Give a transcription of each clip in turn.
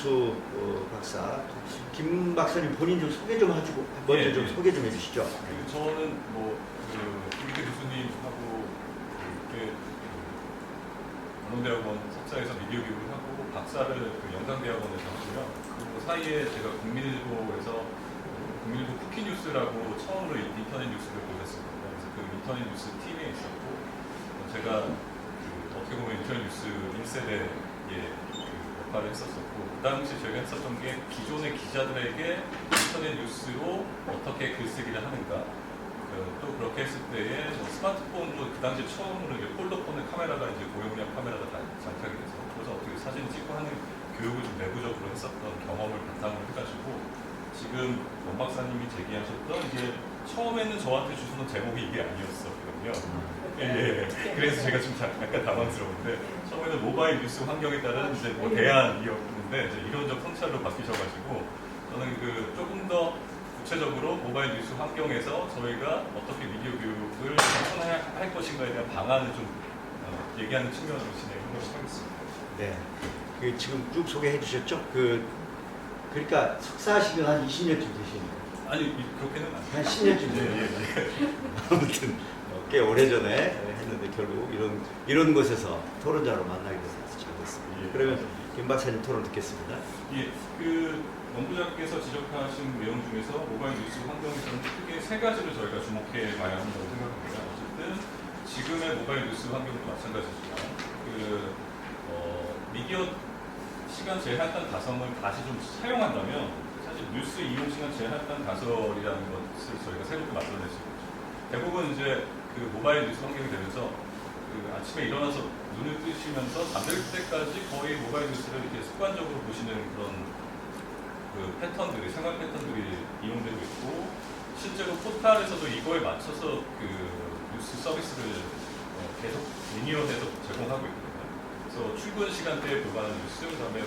박사, 김 박사님 본인 좀 소개 좀 해주고 먼저 좀 소개 좀 해주시죠. 저는 김기태 교수님하고 언론대학원 석사에서 미디어 교육을 하고 박사를 영상대학원에서 하고요. 그 사이에 제가 국민일보에서 국민일보 쿠키뉴스라고 처음으로 인터넷 뉴스를 보냈습니다. 그래서 그 인터넷 뉴스 팀에 있었고 제가 어떻게 보면 인터넷 뉴스 1세대의 역할을 했었었고 그 당시 저희가 했었던 게 기존의 기자들에게 인터넷 뉴스로 어떻게 글쓰기를 하는가 또 그렇게 했을 때에 스마트폰도 그 당시 처음으로 폴더폰의 카메라가 이제 고용량 카메라가 다 장착이 돼서 그래서 어떻게 사진 찍고 하는 교육을 좀 내부적으로 했었던 경험을 바탕으로 해가지고 지금 원 박사님이 제기하셨던 이게 처음에는 저한테 주시는 제목이 이게 아니었었거든요. 그래서 제가 좀 약간 당황스러운데 처음에는 모바일 뉴스 환경에 따른 이제 대안이었는데 이제 이론적 성찰로 바뀌셔가지고 저는 조금 더 구체적으로 모바일 뉴스 환경에서 저희가 어떻게 미디어 교육을 실천할 것인가에 대한 방안을 좀 얘기하는 측면으로 진행하도록 하겠습니다. 네, 지금 쭉 소개해 주셨죠? 그러니까 석사하시면 한 20년쯤 되시네요. 아니 그렇게는 안 한 10년쯤 돼요. 아무튼 꽤 오래전에 했는데 결국 이런 곳에서 토론자로 만나게 돼서 잘 됐습니다. 그러면 김 박사님 토론 듣겠습니다. 원부장께서 지적하신 내용 중에서 모바일 뉴스 환경에서는 크게 세 가지를 저희가 주목해 봐야 한다고 생각합니다. 어쨌든 지금의 모바일 뉴스 환경도 마찬가지지만 미디어 시간 제한단 가설을 다시 좀 사용한다면 사실 뉴스 이용 시간 제한단 가설이라는 것을 저희가 새롭게 만들어낼 수 있죠. 대부분 이제 모바일 뉴스 환경이 되면서 아침에 일어나서 눈을 뜨시면서 잠들 때까지 거의 모바일 뉴스를 이렇게 습관적으로 보시는 그런 패턴들이, 생활 패턴들이 이용되고 있고 실제로 포털에서도 이거에 맞춰서 뉴스 서비스를 계속 리니어해서 제공하고 있거든요. 그래서 출근 시간대에 볼만한 뉴스, 그 다음에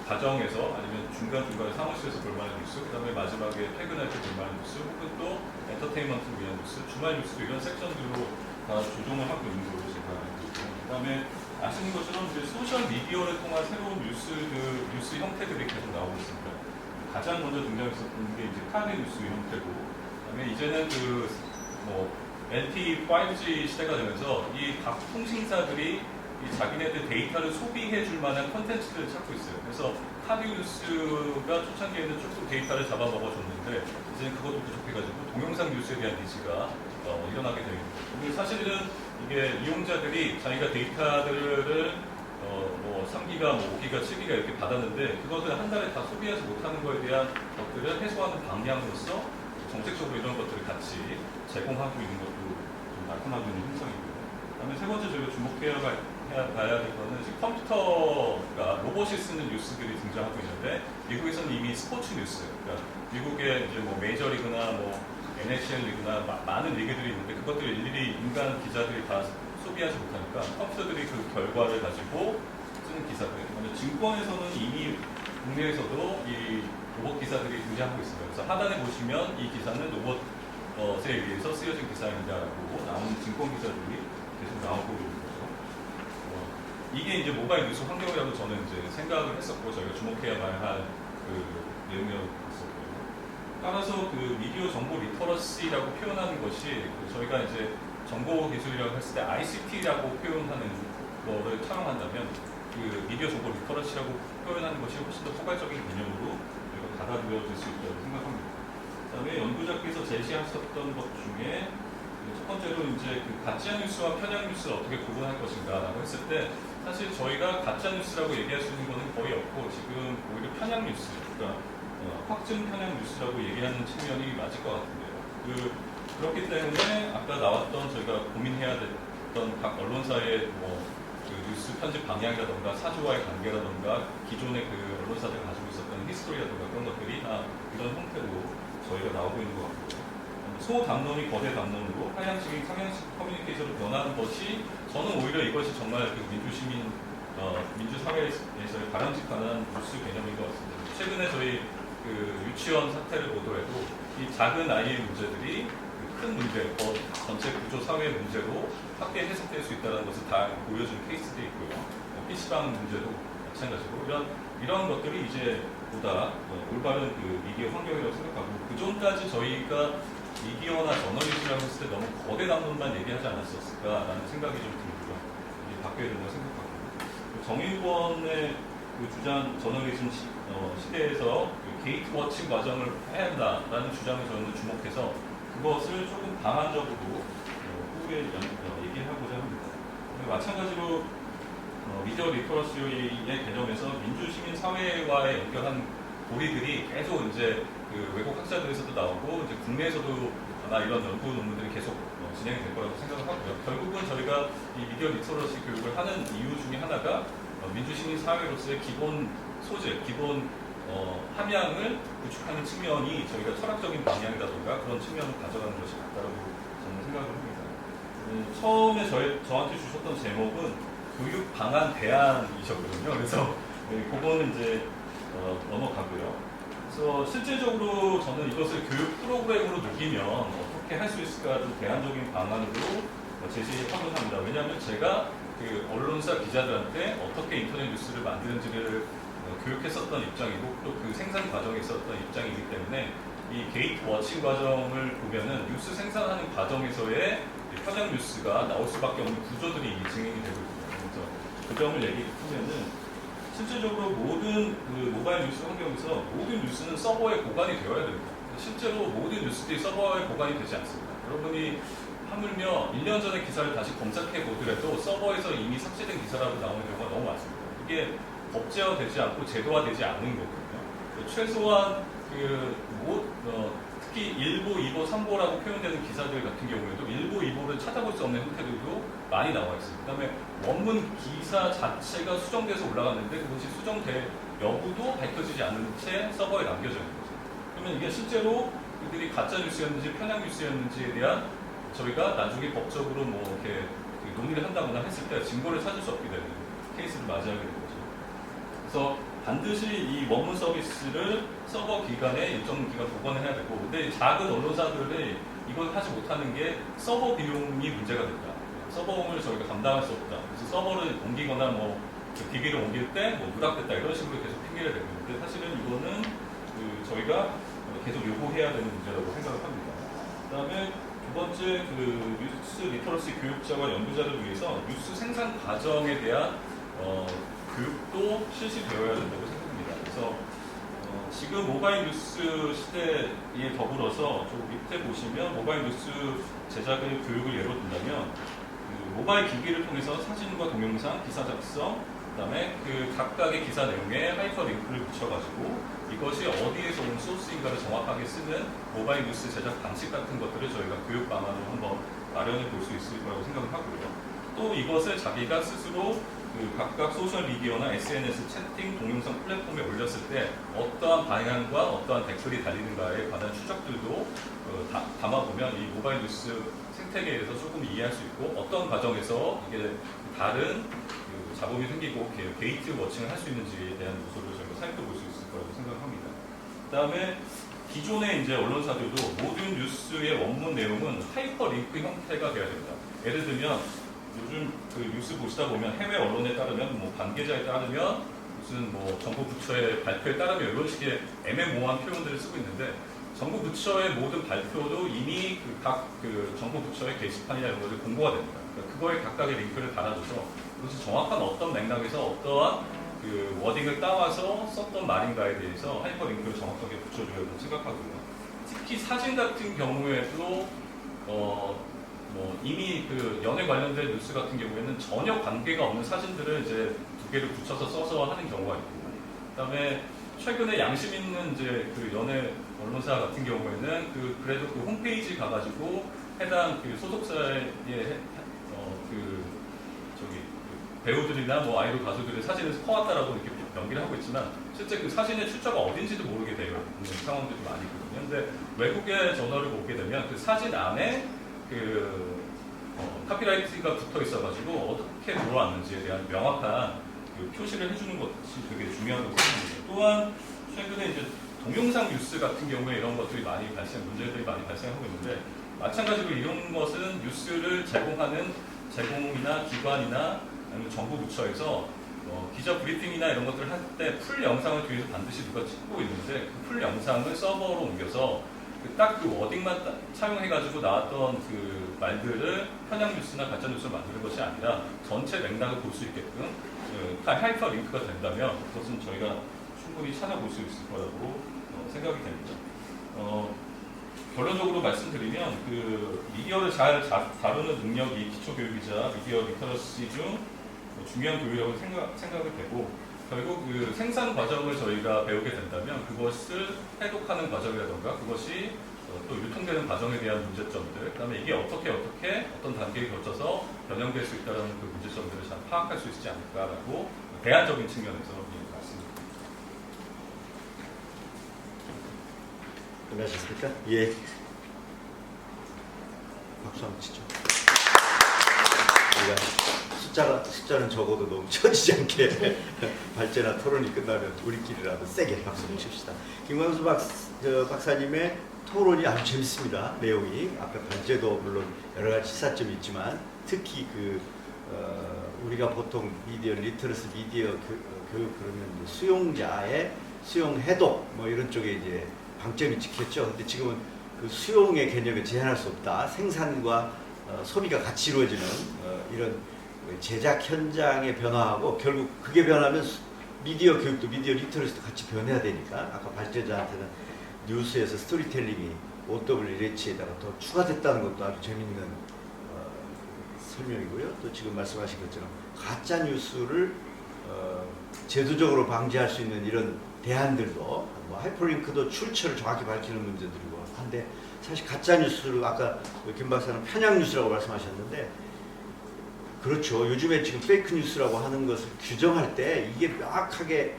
가정에서 아니면 중간중간에 사무실에서 볼만한 뉴스, 그 다음에 마지막에 퇴근할 때 볼만한 뉴스, 혹은 또 엔터테인먼트를 위한 뉴스, 주말 뉴스 이런 섹션들로 다 조정을 하고 있는 걸로 제가 알고 있고 그 다음에 아시는 것처럼 이제 소셜 미디어를 통한 새로운 뉴스 형태들이 계속 나오고 있습니다. 가장 먼저 등장했었던 게 이제 카드 뉴스 형태고, 그다음에 이제는 LTE 5G 시대가 되면서 이 각 통신사들이 자기네들 데이터를 소비해 줄 만한 콘텐츠들을 찾고 있어요. 그래서 카드 뉴스가 초창기에는 조금 데이터를 잡아먹어줬는데 이제는 그것도 부족해가지고 동영상 뉴스에 대한 니즈가 일어나게 됩니다. 사실은 이게 이용자들이 자기가 데이터들을 3기가, 5기가, 7기가 이렇게 받았는데 그것을 한 달에 다 소비하지 못하는 것에 대한 것들을 해소하는 방향으로서 정책적으로 이런 것들을 같이 제공하고 있는 것도 좀 나타나고 있는 현상이고요. 그다음에 세 번째 저희가 주목해야 봐야 될 거는 컴퓨터가 로봇이 쓰는 뉴스들이 등장하고 있는데 미국에서는 이미 스포츠 뉴스, 그러니까 미국의 이제 메이저리그나 NHL 리그나 많은 리그들이 있는데 그것들을 일일이 인간 기자들이 다 소비하지 못하니까 컴퓨터들이 그 결과를 가지고 쓰는 기사들. 증권에서는 이미 국내에서도 이 로봇 기사들이 등장하고 있습니다. 그래서 하단에 보시면 이 기사는 로봇에 의해서 쓰여진 기사입니다라고 나오는 증권 기사들이 계속 나오고 있는 거죠. 이게 이제 모바일 뉴스 환경이라고 저는 이제 생각을 했었고 저희가 주목해야 할 내용이라고 봤었고요. 따라서 미디어 정보 리터러시라고 표현하는 것이 저희가 이제 정보 기술이라고 했을 때 ICT라고 표현하는 거를 차용한다면 미디어 정보 리터러시라고 표현하는 것이 훨씬 더 포괄적인 개념으로 받아들여질 수 있다고 생각합니다. 그다음에 연구자께서 제시하셨던 것 중에 첫 번째로 이제 가짜 뉴스와 편향 뉴스를 어떻게 구분할 것인가라고 했을 때 사실 저희가 가짜 뉴스라고 얘기할 수 있는 것은 거의 없고 지금 오히려 편향 뉴스, 그러니까 확증 편향 뉴스라고 얘기하는 측면이 맞을 것 같은데요. 그렇기 때문에 아까 나왔던 저희가 고민해야 됐던 각 언론사의 뉴스 편집 방향이라던가 사주와의 관계라던가 기존의 언론사들이 가지고 있었던 히스토리라던가 그런 것들이 다 이런 형태로 저희가 나오고 있는 것 같고요. 소담론이 거대 담론으로 하향식이 상향식 커뮤니케이션으로 변하는 것이 저는 오히려 이것이 정말 민주시민, 민주사회에서의 바람직한 뉴스 개념인 것 같습니다. 최근에 저희 유치원 사태를 보더라도 이 작은 아이의 문제들이 큰 문제, 전체 구조 사회의 문제로 확대 해석될 수 있다는 것을 다 보여준 케이스도 있고요. PC방 문제도 마찬가지고 이런 이런 것들이 이제 보다 올바른 그 미디어 환경이라고 생각하고 그 전까지 저희가 미디어나 저널리즘이라고 했을 때 너무 거대 담론만 얘기하지 않았었을까라는 생각이 좀 들고요. 이제 바뀌어야 된다고 생각하고 정의원의 그 주장 저널리즘 시대에서 그 게이트 워칭 과정을 해야 한다라는 주장을 저는 주목해서 그것을 조금 방안적으로 후에 얘기하고자 합니다. 마찬가지로 미디어 리터러시의 개념에서 민주시민 사회와의 연결한 고리들이 계속 이제 그 외국 학자들에서도 나오고 이제 국내에서도 아마 이런 연구 논문들이 계속 진행이 될 거라고 생각을 하고요. 결국은 저희가 이 미디어 리터러시 교육을 하는 이유 중에 하나가 민주시민 사회로서의 기본 소질, 기본 함양을 구축하는 측면이 저희가 철학적인 방향이라든가 그런 측면을 가져가는 것이 맞다고 저는 생각을 합니다. 처음에 저한테 주셨던 제목은 교육 방안 대안이셨거든요. 그래서 그거는 이제 넘어가고요. 그래서 실질적으로 저는 이것을 교육 프로그램으로 녹이면 어떻게 할 수 있을까 좀 대안적인 방안으로 제시하고자 합니다. 왜냐하면 제가 그 언론사 기자들한테 어떻게 인터넷 뉴스를 만드는지를 교육했었던 입장이고 또 그 생산 과정에 있었던 입장이기 때문에 이 게이트 워칭 과정을 보면은 뉴스 생산하는 과정에서의 편향 뉴스가 나올 수밖에 없는 구조들이 진행이 되고 있거든요. 그래서 그 점을 얘기하면은 실질적으로 모든 그 모바일 뉴스 환경에서 모든 뉴스는 서버에 보관이 되어야 됩니다. 실제로 모든 뉴스들이 서버에 보관이 되지 않습니다. 여러분이 하물며 1년 전의 기사를 다시 검색해 보더라도 서버에서 이미 삭제된 기사라고 나오는 경우가 너무 많습니다. 이게 법제화되지 않고 제도화되지 않는 거거든요. 최소한 특히 1보, 2보, 3보라고 표현되는 기사들 같은 경우에도 1보, 2보를 찾아볼 수 없는 형태들도 많이 나와 있습니다. 그 다음에 원문 기사 자체가 수정돼서 올라갔는데 그것이 수정될 여부도 밝혀지지 않은 채 서버에 남겨져 있는 거죠. 그러면 이게 실제로 그들이 가짜 뉴스였는지 편향 뉴스였는지에 대한 저희가 나중에 법적으로 뭐 이렇게 논의를 한다거나 했을 때 증거를 찾을 수 없게 되는 케이스를 맞이하게 되는 거죠. 그래서 반드시 이 원문 서비스를 서버 기간에 일정 기간 보관을 해야 되고, 근데 작은 언론사들이 이걸 하지 못하는 게 서버 비용이 문제가 된다. 서버용을 저희가 감당할 수 없다. 그래서 서버를 옮기거나 뭐 DB를 옮길 때 뭐 누락됐다 이런 식으로 계속 핑계를 대고 있는데 사실은 이거는 저희가 계속 요구해야 되는 문제라고 생각을 합니다. 그다음에 두 번째 뉴스 리터러시 교육자와 연구자를 위해서 뉴스 생산 과정에 대한 교육도 실시되어야 된다고 생각합니다. 그래서 지금 모바일 뉴스 시대에 더불어서 저 밑에 보시면 모바일 뉴스 제작의 교육을 예로 든다면 모바일 기기를 통해서 사진과 동영상, 기사 작성, 그다음에 각각의 기사 내용에 하이퍼링크를 붙여가지고 이것이 어디에서 온 소스인가를 정확하게 쓰는 모바일 뉴스 제작 방식 같은 것들을 저희가 교육 방안으로 한번 마련해 볼 수 있을 거라고 생각을 하고요. 또 이것을 자기가 스스로 각각 소셜 미디어나 SNS 채팅 동영상 플랫폼에 올렸을 때 어떠한 방향과 어떠한 댓글이 달리는가에 관한 추적들도 담아보면 이 모바일 뉴스 생태계에 대해서 조금 이해할 수 있고 어떤 과정에서 이게 다른 잡음이 생기고 게이트 워칭을 할 수 있는지에 대한 요소를 저희가 살펴볼 수 있을 거라고 생각합니다. 그 다음에 기존의 이제 언론사들도 모든 뉴스의 원문 내용은 하이퍼링크 형태가 돼야 됩니다. 예를 들면 요즘 뉴스 보시다 보면 해외 언론에 따르면 뭐 관계자에 따르면 무슨 뭐 정부 부처의 발표에 따르면 이런 식의 애매모호한 표현들을 쓰고 있는데 정부 부처의 모든 발표도 이미 각 정부 부처의 게시판이나 이런 것들이 공고가 됩니다. 그러니까 그거에 각각의 링크를 달아줘서 그것이 정확한 어떤 맥락에서 어떠한 워딩을 따와서 썼던 말인가에 대해서 하이퍼링크를 정확하게 붙여줘야 된다고 생각하고요. 특히 사진 같은 경우에도 이미 연애 관련된 뉴스 같은 경우에는 전혀 관계가 없는 사진들을 이제 두 개를 붙여서 써서 하는 경우가 있고, 그다음에 최근에 양심 있는 이제 연예 언론사 같은 경우에는 그래도 홈페이지 가가지고 해당 소속사의 배우들이나 뭐 아이돌 가수들의 사진을 퍼왔다라고 이렇게 연기를 하고 있지만 실제 그 사진의 출처가 어딘지도 모르게 되어 있는 상황들이 많이 있거든요. 근데 외국의 저널을 보게 되면 그 사진 안에 카피라이트가 붙어 있어가지고 어떻게 들어왔는지에 대한 명확한 표시를 해주는 것이 되게 중요하다고 생각합니다. 또한 최근에 이제 동영상 뉴스 같은 경우에 이런 것들이 문제들이 많이 발생하고 있는데 마찬가지로 이런 것은 뉴스를 제공하는 제공이나 기관이나 아니면 정부 부처에서 기자 브리핑이나 이런 것들을 할 때 풀 영상을 뒤에서 반드시 누가 찍고 있는데 그 풀 영상을 서버로 옮겨서 딱 그 워딩만 차용해가지고 나왔던 그 말들을 편향 뉴스나 가짜 뉴스를 만드는 것이 아니라 전체 맥락을 볼 수 있게끔 하이퍼 링크가 된다면 그것은 저희가 충분히 찾아볼 수 있을 거라고 생각이 됩니다. 결론적으로 말씀드리면 그 미디어를 잘 다루는 능력이 기초교육이자 미디어 리터러시 중 중요한 교육이라고 생각이 되고 결국 그 생산 과정을 저희가 배우게 된다면 그것을 해독하는 과정이라던가 그것이 또 유통되는 과정에 대한 문제점들 그다음에 이게 어떻게 어떤 단계에 거쳐서 변형될 수 있다는 그 문제점들을 잘 파악할 수 있지 않을까라고 대안적인 측면에서 말씀드립니다. 끝나셨습니까? 예. 박수 한번 치죠. 우리가 숫자는 적어도 너무 쳐지지 않게 발제나 토론이 끝나면 우리끼리라도 세게 박수를 칩시다. 김광수 박사님의 토론이 아주 재밌습니다. 내용이 아까 발제도 물론 여러 가지 시사점이 있지만 특히 우리가 보통 미디어 리터러스 미디어 교육 그러면 수용자의 수용 해독 뭐 이런 쪽에 이제 방점이 찍혔죠. 근데 지금은 그 수용의 개념을 제한할 수 없다. 생산과 소비가 같이 이루어지는 이런 제작 현장의 변화하고 결국 그게 변하면 미디어 교육도 미디어 리터러시도 같이 변해야 되니까 아까 발제자한테는 뉴스에서 스토리텔링이 OWLH에다가 더 추가됐다는 것도 아주 재밌는 설명이고요. 또 지금 말씀하신 것처럼 가짜 뉴스를 제도적으로 방지할 수 있는 이런 대안들도 뭐 하이퍼링크도 출처를 정확히 밝히는 문제들이고 한데 사실 가짜 뉴스를 아까 김 박사는 편향 뉴스라고 말씀하셨는데 그렇죠. 요즘에 지금 페이크 뉴스라고 하는 것을 규정할 때 이게 명확하게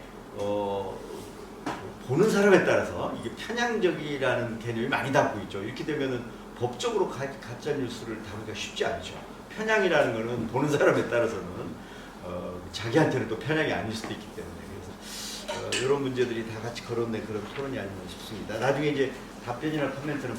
보는 사람에 따라서 이게 편향적이라는 개념이 많이 닿고 있죠. 이렇게 되면은 법적으로 가짜 뉴스를 다루기가 쉽지 않죠. 편향이라는 거는 보는 사람에 따라서는 자기한테는 또 편향이 아닐 수도 있기 때문에 그래서 이런 문제들이 다 같이 거론된 그런 토론이 아닌가 싶습니다. 나중에 이제 답변이나 코멘트는